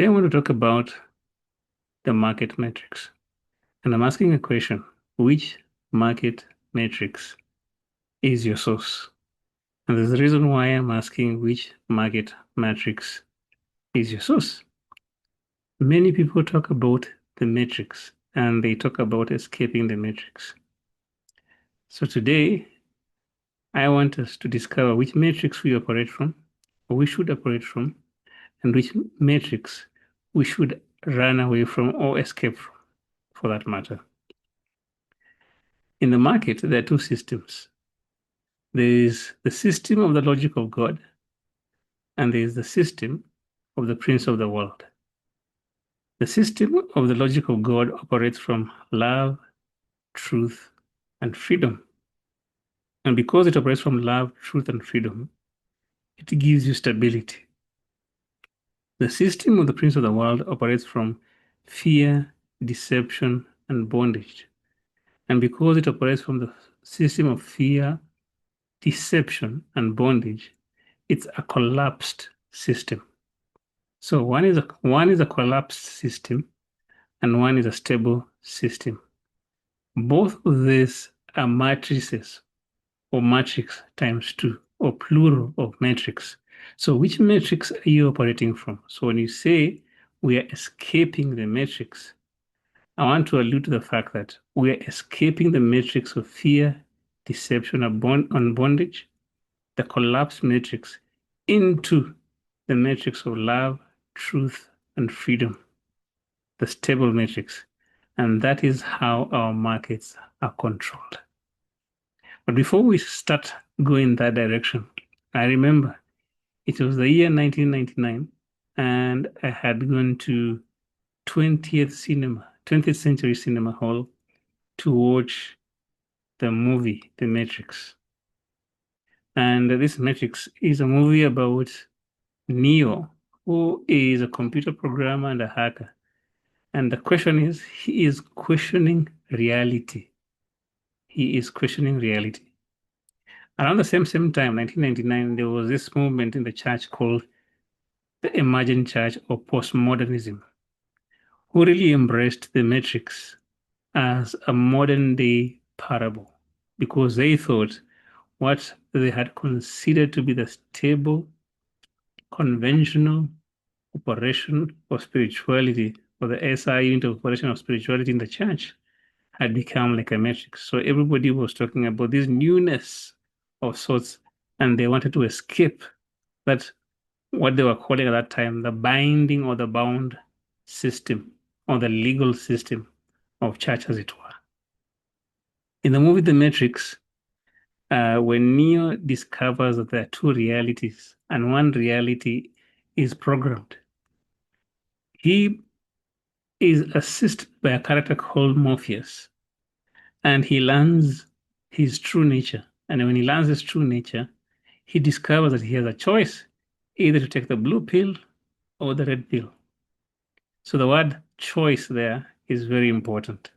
Today I want to talk about the market matrix. And I'm asking a question. Which market matrix is your source? And there's a reason why I'm asking which market matrix is your source. Many people talk about the matrix and they talk about escaping the matrix. So today I want us to discover which matrix we operate from, or we should operate from, and which matrix we should run away from or escape from, for that matter. In the market, there are two systems. There is the system of the logic of God, and there is the system of the prince of the world. The system of the logic of God operates from love, truth, and freedom. And because it operates from love, truth, and freedom, it gives you stability. The system of the prince of the world operates from fear, deception, and bondage. And because it operates from the system of fear, deception, and bondage, it's a collapsed system. So one is a collapsed system and one is a stable system. Both of these are matrices or matrix times two or plural of matrix. So which matrix are you operating from? So when you say we are escaping the matrix, I want to allude to the fact that we are escaping the matrix of fear, deception, and bondage, the collapsed matrix, into the matrix of love, truth, and freedom, the stable matrix. And that is how our markets are controlled. But before we start going that direction, I remember it was the year 1999, and I had gone to 20th Century Cinema Hall to watch the movie, The Matrix. And this Matrix is a movie about Neo, who is a computer programmer and a hacker. And the question is, he is questioning reality. He is questioning reality. Around the same time, 1999, there was this movement in the church called the Emergent Church or Postmodernism, who really embraced the Matrix as a modern day parable because they thought what they had considered to be the stable, conventional operation of spirituality, or the SI unit of operation of spirituality in the church, had become like a matrix. So everybody was talking about this newness of sorts, and they wanted to escape that, what they were calling at that time, the binding or the bound system or the legal system of church, as it were. In the movie The Matrix, when Neo discovers that there are two realities and one reality is programmed, he is assisted by a character called Morpheus, and he learns his true nature. And when he learns his true nature, he discovers that he has a choice either to take the blue pill or the red pill. So the word choice there is very important,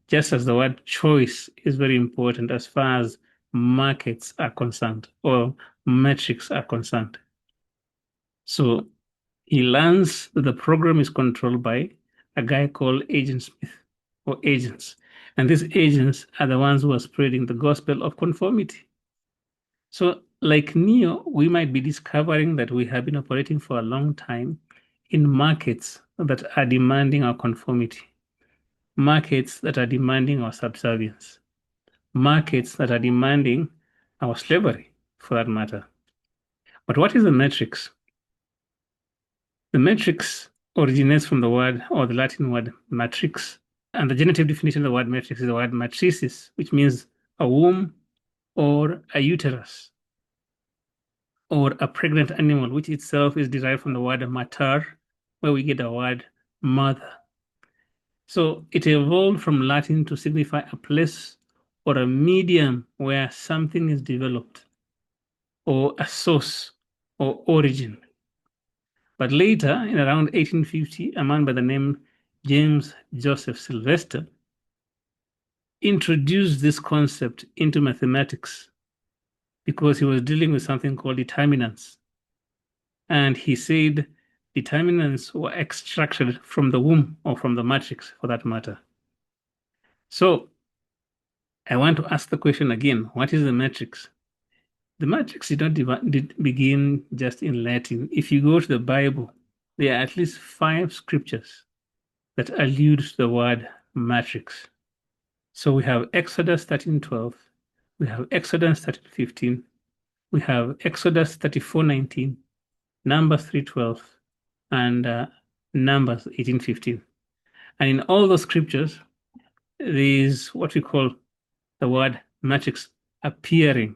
just as the word choice is very important as far as markets are concerned or metrics are concerned. So he learns that the program is controlled by a guy called Agent Smith or agents. And these agents are the ones who are spreading the gospel of conformity. So, like Neo, we might be discovering that we have been operating for a long time in markets that are demanding our conformity, markets that are demanding our subservience, markets that are demanding our slavery, for that matter. But what is the matrix? The matrix originates from the word or the Latin word matrix, and the genitive definition of the word matrix is the word matrices, which means a womb or a uterus or a pregnant animal, which itself is derived from the word mater, where we get the word mother. So it evolved from Latin to signify a place or a medium where something is developed, or a source or origin. But later, in around 1850, a man by the name James Joseph Sylvester introduced this concept into mathematics because he was dealing with something called determinants. And he said determinants were extracted from the womb or from the matrix for that matter. So I want to ask the question again, what is the matrix? The matrix did begin just in Latin. If you go to the Bible, there are at least 5 scriptures that allude to the word matrix. So we have Exodus 13:12, we have Exodus 13:15, we have Exodus 34:19, Numbers 3:12, and Numbers 18:15. And in all those scriptures, there is what we call the word matrix appearing.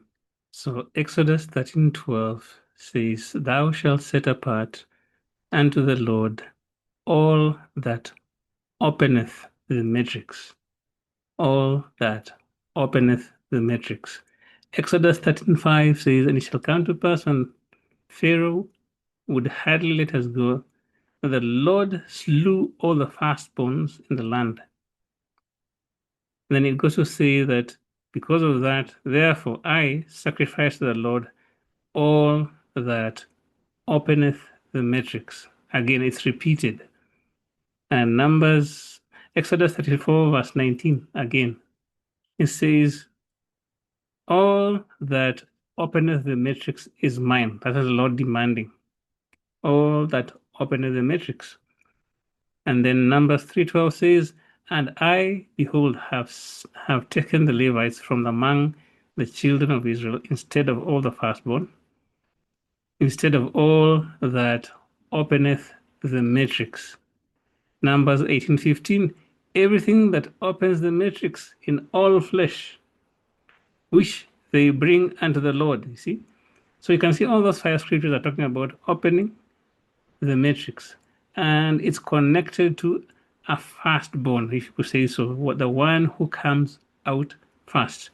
So Exodus 13:12 says, "Thou shalt set apart unto the Lord all that openeth the matrix." All that openeth the matrix. Exodus 13:5 says, "And it shall come to pass when Pharaoh would hardly let us go, that the Lord slew all the firstborns in the land." Then it goes to say that because of that, therefore I sacrifice to the Lord all that openeth the matrix. Again, it's repeated. And Exodus 34, verse 19, again, it says, "All that openeth the matrix is mine." That is the Lord demanding. All that openeth the matrix. And then Numbers 3:12 says, "And I, behold, have taken the Levites from among the children of Israel instead of all the firstborn, instead of all that openeth the matrix." Numbers 18:15, "Everything that opens the matrix in all flesh, which they bring unto the Lord." You see? So you can see all those 5 scriptures are talking about opening the matrix. And it's connected to a firstborn, if you could say so, the one who comes out first.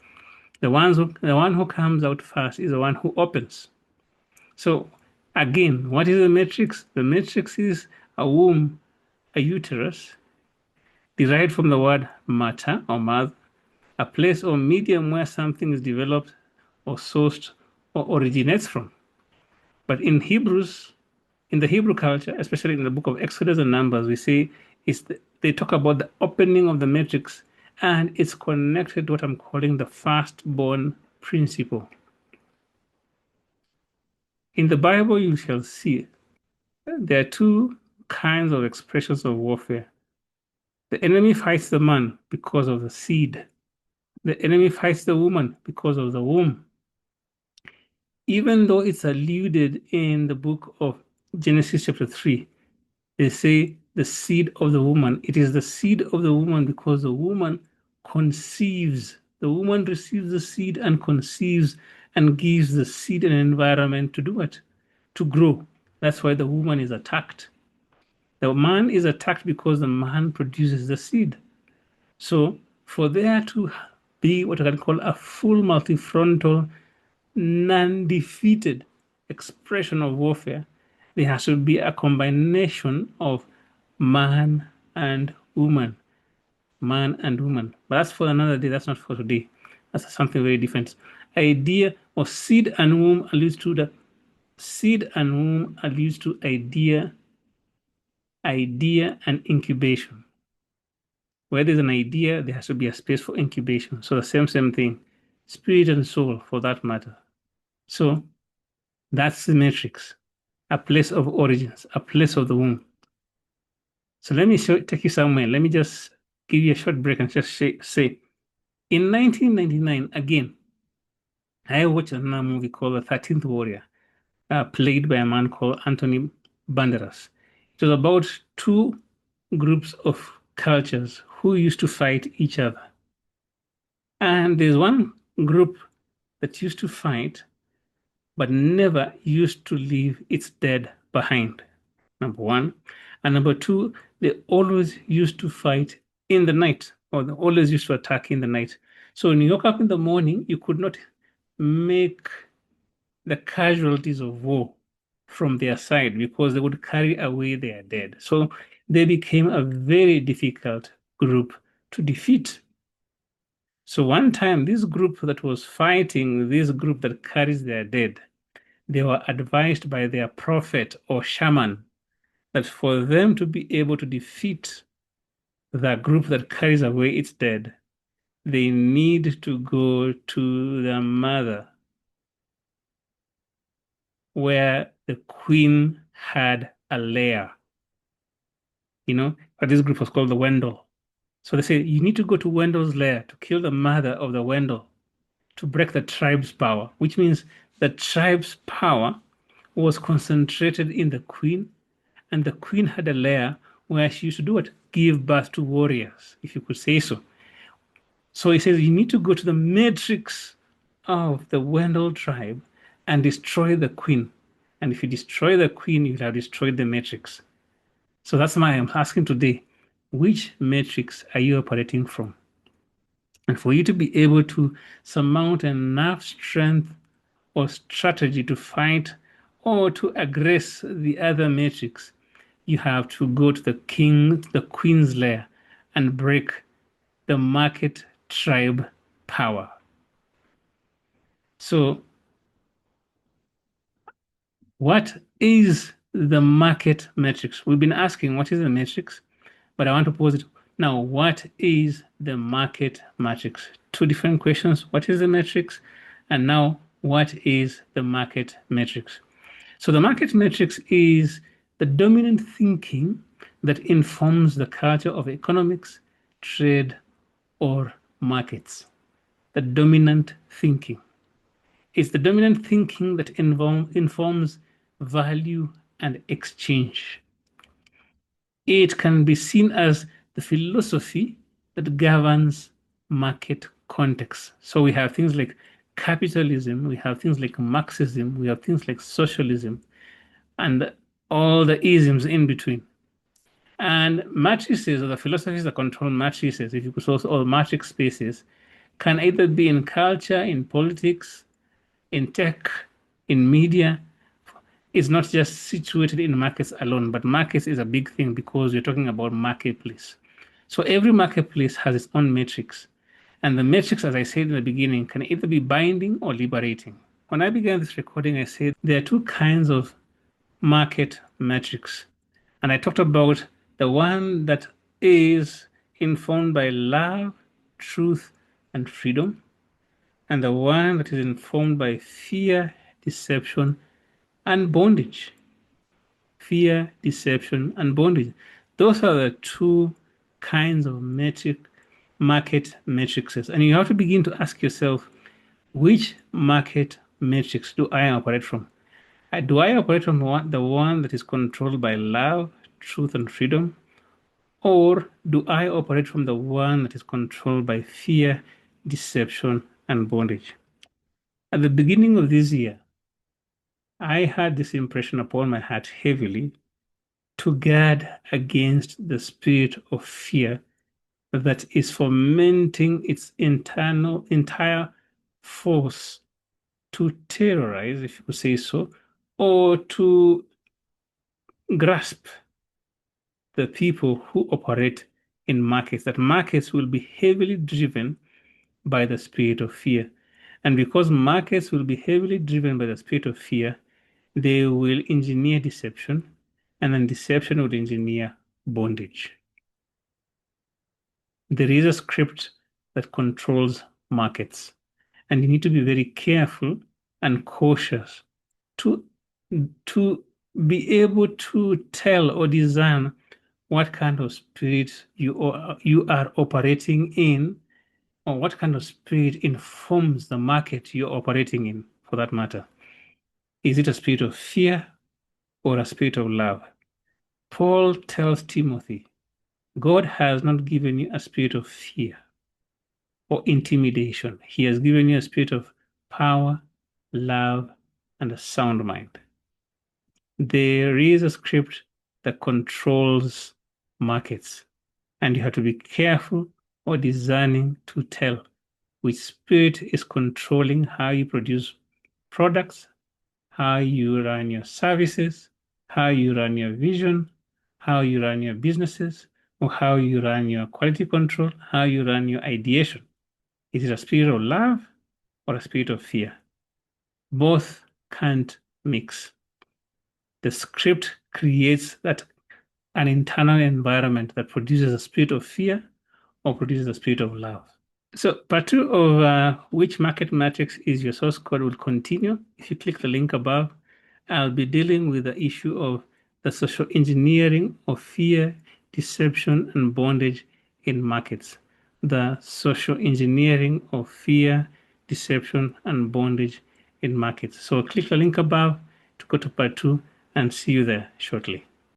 The one who comes out first is the one who opens. So again, what is the matrix? The matrix is a womb, a uterus, derived from the word mater or mother, a place or medium where something is developed or sourced or originates from. But in the Hebrew culture, especially in the book of Exodus and Numbers, we see they talk about the opening of the matrix, and it's connected to what I'm calling the firstborn principle. In the Bible, you shall see there are 2 kinds of expressions of warfare. The enemy fights the man because of the seed. The enemy fights the woman because of the womb. Even though it's alluded in the book of Genesis chapter 3, they say the seed of the woman. It is the seed of the woman because the woman conceives. The woman receives the seed and conceives and gives the seed an environment to do it, to grow. That's why the woman is attacked. The man is attacked because the man produces the seed. So for there to be what I can call a full multifrontal, non-defeated expression of warfare, there has to be a combination of man and woman. Man and woman. But that's for another day. That's not for today. That's something very different. Idea or seed and womb alludes to the seed and womb alludes to idea and incubation. Where there's an idea, there has to be a space for incubation. So the same thing. Spirit and soul, for that matter. So that's the matrix, a place of origins, a place of the womb. So let me take you somewhere. Let me just give you a short break and just say, in 1999, again, I watched another movie called The 13th Warrior, played by a man called Anthony Banderas. It was about 2 groups of cultures who used to fight each other. And there's one group that used to fight, but never used to leave its dead behind. Number 1. And number 2, they always used to fight in the night, or they always used to attack in the night. So when you woke up in the morning, you could not make the casualties of war from their side because they would carry away their dead. So they became a very difficult group to defeat. So one time, this group that was fighting this group that carries their dead, they were advised by their prophet or shaman that for them to be able to defeat the group that carries away its dead, they need to go to the mother where the queen had a lair, but this group was called the Wendell. So they say you need to go to Wendell's lair to kill the mother of the Wendell to break the tribe's power, which means the tribe's power was concentrated in the queen, and the queen had a lair where she used to do what? Give birth to warriors, if you could say so. So he says you need to go to the matrix of the Wendell tribe and destroy the queen. And if you destroy the queen, you'll have destroyed the matrix. So that's why I'm asking today, which matrix are you operating from? And for you to be able to surmount enough strength or strategy to fight or to aggress the other matrix, you have to go to the queen's lair and break the market tribe power. So what is the market matrix? We've been asking what is the matrix, but I want to pose it now. What is the market matrix? Two different questions. What is the matrix? And now, what is the market matrix? So the market matrix is the dominant thinking that informs the culture of economics, trade, or markets. The dominant thinking. It's the dominant thinking that informs value and exchange. It can be seen as the philosophy that governs market context. So we have things like capitalism, we have things like Marxism, we have things like socialism, and all the isms in between. And matrices, or the philosophies that control matrices, if you could also all matrix spaces, can either be in culture, in politics, in tech, in media. It's not just situated in markets alone, but markets is a big thing because we're talking about marketplace. So every marketplace has its own matrix. And the matrix, as I said in the beginning, can either be binding or liberating. When I began this recording, I said there are two kinds of market matrix. And I talked about the one that is informed by love, truth, and freedom, and the one that is informed by fear, deception, and bondage. Fear, deception, and bondage. Those are the two kinds of market matrices. And you have to begin to ask yourself, which market matrix do I operate from? Do I operate from the one that is controlled by love, truth, and freedom? Or do I operate from the one that is controlled by fear, deception, and bondage? At the beginning of this year, I had this impression upon my heart heavily to guard against the spirit of fear that is fomenting its entire force to terrorize, if you could say so, or to grasp the people who operate in markets, that markets will be heavily driven by the spirit of fear. And because markets will be heavily driven by the spirit of fear, they will engineer deception, and then deception will engineer bondage. There is a script that controls markets, and you need to be very careful and cautious to be able to tell or discern what kind of spirit you are operating in, or what kind of spirit informs the market you're operating in, for that matter. Is it a spirit of fear or a spirit of love? Paul tells Timothy, God has not given you a spirit of fear or intimidation. He has given you a spirit of power, love, and a sound mind. There is a script that controls markets, and you have to be careful or discerning to tell which spirit is controlling how you produce products, how you run your services, how you run your vision, how you run your businesses, or how you run your quality control, how you run your ideation. Is it a spirit of love or a spirit of fear? Both can't mix. The script creates that an internal environment that produces a spirit of fear or produces a spirit of love. So part two of which market matrix is your source code will continue. If you click the link above, I'll be dealing with the issue of the social engineering of fear, deception, and bondage in markets. The social engineering of fear, deception, and bondage in markets. So click the link above to go to part two and see you there shortly.